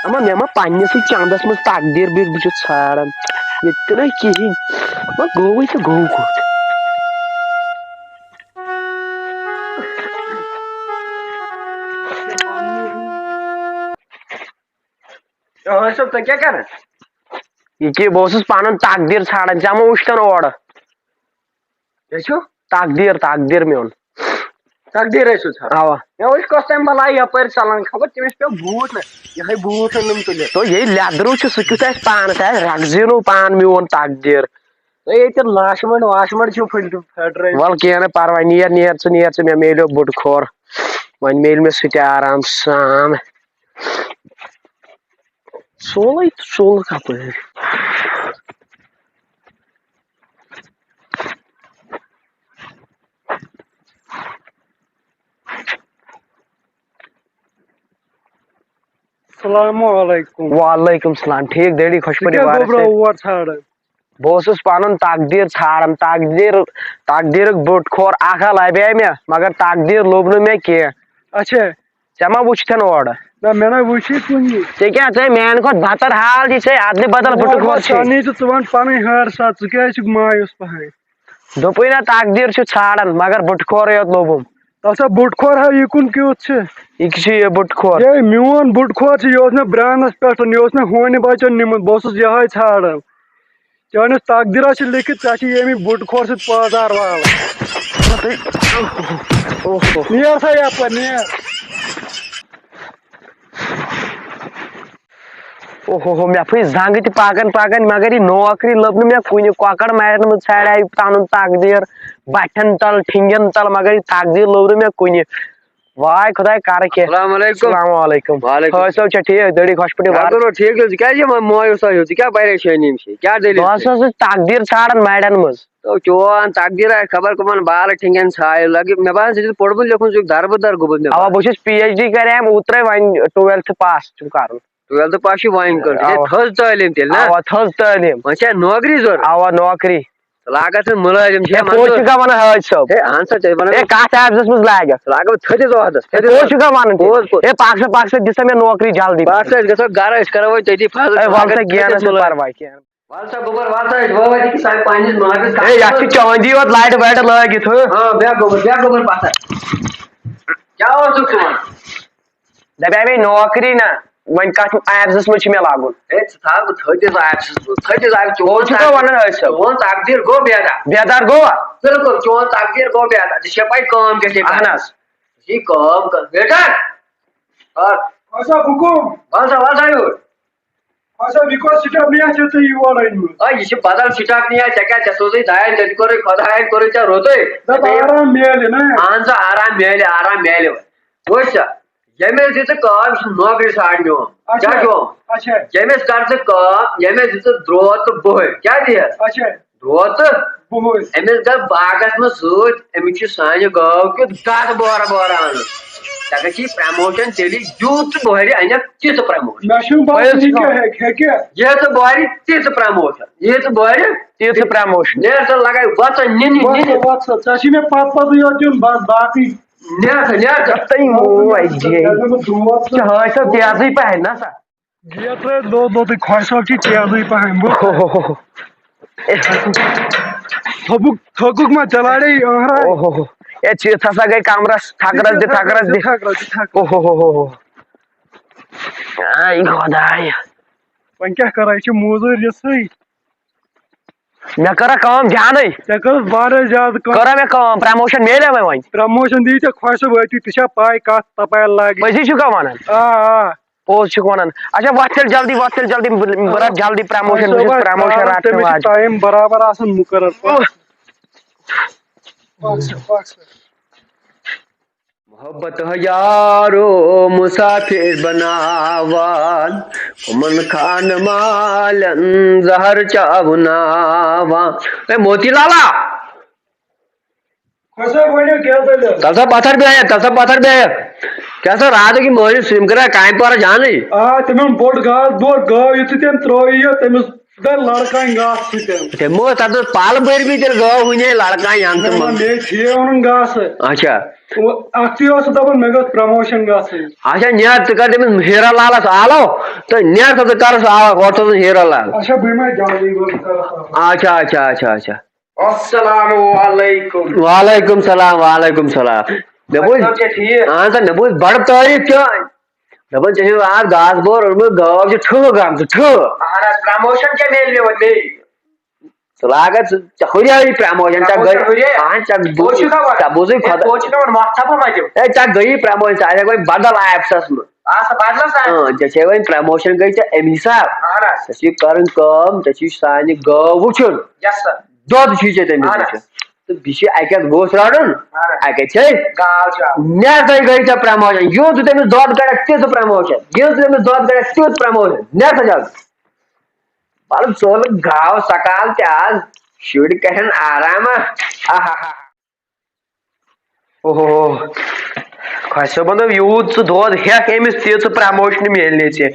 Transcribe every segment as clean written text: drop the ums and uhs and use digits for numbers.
اما مے ما پنس چندس مز تقدیر بہت بہت ژھاران یہ نا کہین گوے تو گو کت صاحب تُہۍ کیٛاہ کران یہ کہ بہت پن تقدیر ژھانڈان ژےٚ ما وٕچھتن اور کیٛاہ چھُو تقدیر تقدیر میون تقدیر ٲسِو ژھانڈان اوا مےٚ وٕچھ کۄس تام بلاے یپٲرۍ ژلان خبر تٔمِس پیوٚو بوٗٹھ نا یِہے بوٗٹھ أنِم تُلِتھ تو یہ لیدرو سہ کیُتھ آسہِ پان سہ آسہِ رگزیٖنو پان میون تقدیر تُہۍ ییٚتہِ لاشمنڈ واشمنڈ چھِو پھٹرٲوِتھ ول کینٛہہ نہٕ پرواے نیر نیر ژٕ مےٚ میلیو بُٹہٕ کھور وۄنۍ میلہِ مےٚ سُہ تہِ آرام سان سولے سول کپٲرۍ السلام علیکم وعلیکم السلام ٹھیک ڈیڈی خوش پٲٹھۍ اور ژھانڈان بہٕ اوسُس پنُن تقدیر ژھانڈان تقدیرُک بُٹہٕ کھور اکھا لبے مےٚ مگر تقدیر لوٚب نہٕ مےٚ کینٛہہ اچھا ژےٚ ما وٕچھتھن اورٕ نہ مےٚ نہ وٕچھی کُنی ژےٚ کیٛاہ ژےٚ میانہِ کھۄتہٕ بدتر حال دِ ژےٚ ادلہِ بدل بُٹہٕ کھور چھے سنی تہٕ ژٕ وَن پنٕنۍ ہر ساتھ ژٕ کیٛازِ چھُکھ مایوس پہن دوٚپُے نا تقدیر چھُ ژھانڈان مگر بُٹہٕ کھورے یوت لوٚبُم تَتھ بُٹہٕ کھور ہا یہِ کُن کیُتھ چھُ یہ چھُ یہ بُٹہٕ کھور ہے میون بُٹہٕ کھور چھُ یہِ اوس مےٚ برٛانس پٮ۪ٹھ یہِ اوس مےٚ ہونہِ بچن نیُمُت بہٕ اوسُس یِہوے ژھانڈان چٲنِس تقدیرس چھُ لیکھِتھ ژےٚ چھِ ییٚمہِ بُٹہٕ کھور سۭتۍ پٲزار والٕنۍ نیر سا یپٲرۍ نیر اوہو مےٚ پھٕچ زنٛگہٕ تہِ پکان پکان مگر یہِ نوکری لٔب نہٕ مےٚ کُنہِ کۄکر مرنہٕ ژھانڈے پنُن تقدیر بٹھٮ۪ن تل ٹھنٛگٮ۪ن تل مگر یہِ تقدیر لوٚب نہٕ مےٚ کُنہِ واے خداے کرٕ کینٛہہ السلام علیکم السلام علیکم وعلیکم حٲج صٲب چھا ٹھیٖک دٔڑی خۄش پٲٹھۍ ٹھیک ژٕ کیٛازِ مایوس آیو ژٕ کیٛاہ پریشٲنی چھِ کیٛاہ دٔلیٖل بہٕ ہسا اوسُس تقدیر ژھانڈان مرٮ۪ن منٛز چون تقدیر آسہِ خبر کٕمن بالہٕ ٹھنٛگٮ۪ن ژھایہِ لگہِ مےٚ باسان ژٕ چھُکھ پوٚرمُت لیوٚکھمُت ژٕ چھُکھ دربٕدر گوٚمُت مےٚ اوا باسان بہٕ چھُس پی ایچ ڈی کریٚیَم اوترے وۄنۍ 12th پاس چھُم کرُن 12th پاس چھُ وۄنۍ کٔر تھٔز تعلیٖم تیٚلہِ نا اوا تھٔز تعلیٖم وۄنۍ چھا نوکری ضوٚرتھ اوا نوکری لاگتھ ژٕ مُلٲزِم چھے پوٚز چھُکھا ونان حٲج صٲب ہے اہن سا ژےٚ وَنان ہے کتھ آفسس منٛز لاگکھ لاگو تھٔدِس عہدس پوٚز چھُکھا ونان پوٚز پوٚز ہے پاک سا دِ سا مےٚ نوکری جلدی بس أسۍ گژھو گرٕ أسۍ کرو وۄنۍ تٔتی فضل ول سا کینٛہہ نہٕ چھُنہٕ پرواے کینٛہہ ول سا بہٕ ول سا أسۍ وٲتۍ أکِس پننِس مٲلِس ہے یتھ چھِ چٲندی یوت لایٹہٕ وایٹہٕ لٲگِتھ ہاں بیٚہہ گوٚبُر پتھر کیٛاہ اوسُکھ ژٕ ونان دپیٛاے مےٚ نوکری نا وۄنۍ کتھ آفسس منٛز چھُ مےٚ لاگُن ہے ژٕ تھاو بہٕ تھٔدِس آفسس منٛز تھٔدِس آفس پوٚز چھُکھا ونان حٲج صٲب چون تقدیر گوٚو بیدار بیدار گوٚوا بِلکُل چون تقدیر گوٚو بیدار ژےٚ چھےٚ پاے کٲم کیٛاہ چھے اہن حظ یہِ کٲم کر بیٹا ول سا یور یہِ چھِ بدل سٹاف نِیا ژےٚ کیٛاہ ژےٚ سوزٕے دایان تیٚلہِ کوٚرُے خۄداین کوٚرُے ژےٚ رُتُے اہن سا آرام میلہِ وٕچھ سا ییٚمِس دِ ژٕ کٲم یہِ چھُ نوکری ژھانڈنہِ کیٛاہ چھُ ییٚمِس کر ژٕ کٲم ییٚمِس دِ ژٕ درٛوت تہٕ بُہٕرۍ کیٛاہ دِیَس درٛوت تہٕ أمِس گژھ باغس منٛز سۭتۍ أمِس چھُ سانہِ گٲو کیُتھ گاسہٕ بورٕ انُن ژےٚ گژھی پرموشن تیٚلہِ یوٗت ژٕ بۄہرِ انکھ تِژھ پرموشن یہِ ژٕ بۄہرِ تِژھ پرموشن یہِ ژٕ بۄہرِ تیٖژ پرموشن نیر سا لگے وژن نِنہِ نیر سا حٲج صٲب تیزٕے پہن نا سا خۄش صٲب چھِ تیزٕے پہن تھوٚکُکھ ما ژےٚ لاڑے ہے چِتھ ہسا گٔے کمرس تھکرس دِ تھکرس دِ اوہو آے خۄدایا وۄنۍ کیٛاہ کرو یہِ چھِ موزوٗرۍ رِژھٕے مےٚ کٔرا کٲم جانے ژےٚ کٔرٕتھ واریاہ زیادٕ کٔرا مےٚ کٲم پرموشن میلیٛا مےٚ وۄنۍ پرموشن دی ژےٚ خۄش صٲب أتی ژےٚ چھا پاے کتھ تپٲرۍ لاگہِ پٔزی چھُکھا ونان آ پوٚز چھُکھ ونان اچھا وۄتھ تیٚلہِ جلدی بہٕ رٹ جلدی پرموشن بہٕ چھُس پرموشن رٹنہِ واجہِ ٹایم برابر آسان مُقرر محبت یارو مسافر بناوان کمن خان مالن زہر چاوناوان اے موتی لالا تل سا پتھر بیٚہہ کیٛاہ سا راتُک مٲلِس یِم کرا کامہِ پارا جانے تِمن بوٚڑ گاو یِتھُے تٔمۍ ترٛوو یہِ تٔمِس لڑکا گاس تمو تب پال بر بھی تیل گو ہنے لڑکا ون گاس اچھا اختی دپان مے گھس پرموشن گھن اچھا نیر ژٕ کر تٔمِس ہیرا لالس آلو تو نیر سا ژٕ کرس آلو گۄڈٕ سوزُن ہیرا لال اچھا بہٕ یِمے جلدی اچھا اچھا اچھا اچھا السلام علیکم. وعلیکم السلام وعلیکم السلام مے بوز اہن سا مے بوز بڑ تعریف چٲنۍ دپان ژےٚ چھُ آز گاسہٕ بور اوٚنمُت گٲو چھِ ٹھٔہ گٔمژٕ ٹھٔہ اہن حظ پرموشن کیا میل مےٚ وۄنۍ بیٚیہِ ژٕ لاگَکھ ژےٚ ہُریٛاوٕے پرٛموشن ژےٚ گٔے اہن ژےٚ بوٗزٕے خۄدا ہے ژےٚ گٔیی پرٛموشن ژٕ آسکھ وۄنۍ بدل آفسس منٛز ژےٚ چھے وۄنۍ پرٛموشن گٔے ژےٚ اَمہِ حساب ژےٚ چھِ کَرٕنۍ کٲم ژےٚ چھُے سانہِ گٲو وٕچھُن دۄد چھُے ژےٚ تٔمِس وٕچھُن تہٕ بیٚیہِ چھِ اَکہِ اَتھ گوٚژھ رَٹُن اَکہِ چھے نٮ۪صٕے گٔے ژےٚ پرٛموشن یوٗت ژٕ تٔمِس دۄد کَڑکھ تِژھ پرٛموشن یوٗت ژٕ تٔمِس دۄد کَڑکھ تیُتھ پرٛموشن نیر سا جلدی مطلب ژٕ گاو سکال تہِ آز شُرۍ کرن آراما خۄش صٲبن دوٚپ یوٗت ژٕ دۄد ہٮ۪کھ أمِس تیٖژ پرموشن میلنہِ ژےٚ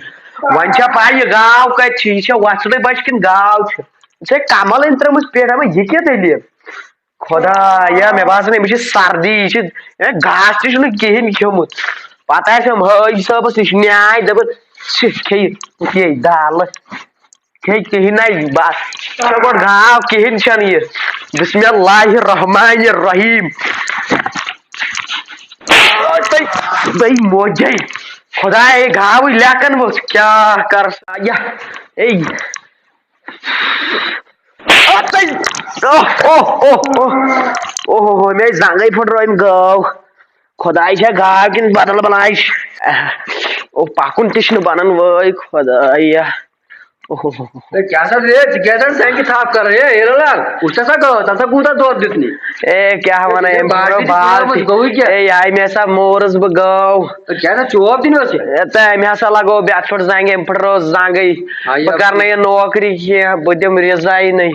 وۄنۍ چھا پاے یہِ گاو کتہِ چھِ یہِ چھا وۄژھڑٕے بچہِ کِنہٕ گاو چھِ ژےٚ چھے کمل أنۍ ترٲمٕژ پٮ۪ٹھ اما یہِ کیٛاہ دٔلیٖل خۄدایا مےٚ باسان أمِس چھِ سردی یہِ چھِ گاسہٕ تہِ چھُنہٕ کِہینۍ کھیوٚمُت پتہٕ آسٮ۪م حٲجی صٲبس نِش نیاے دپان کھیٚیہِ دالہٕ کھیٚیہِ کِہینۍ بس ژےٚ گۄڈٕ گاو کِہینۍ چھنہٕ یہِ بسم اللہ الرحمن الرحیم موجے خداے گاوٕے لیکن ؤژھ کیٛاہ کرس مےٚ زنگے پھٕٹرٲو أمۍ گٲو خۄداے چھا گاو کِنہٕ بدل بلاے پکُن تہِ چھُنہٕ بنان وٲے خۄدایا کیٛاہ سا زنگہِ تھپھ کران ہیرا لال وٕچھ سا گٲو تَتھ سا کوٗتاہ دۄد دیُتنی کیٛاہ ونان أمۍ آیہِ مےٚ ہسا مورُس بہٕ گٲو کیٛاہ سا چوب دِنۍ ٲس تہٕ أمۍ ہسا لگوو بٮ۪تھ پھٕٹ زنگہِ أمۍ پھٕٹرٲو زنگے بہٕ کرنہٕ یہِ نوکری کینٛہہ بہٕ دِمہٕ رِزاینٕے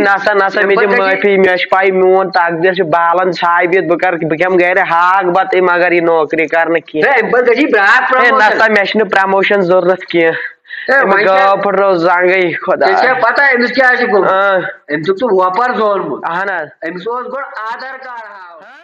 نسا نسا مےٚ دِ معٲفی مےٚ چھِ پاے میون تقدیر چھُ بالن ژھاوِتھ بہٕ کھٮ۪مہٕ گرِ ہاکھ بتہٕ مگر یہِ نوکری کرنہٕ کینٛہہ نسا مےٚ چھنہٕ پرموشن ضروٗرت کینٛہہ گٲو پھٕٹرٲو زنگے خۄدا پتہ أمِس کیٛاہ آسہِ گوٚمُت أمۍ دیُت ژٕ وۄپر زولمُت اہن حظ أمِس اوس گۄڈٕ آدھار کارڈ ہاوُن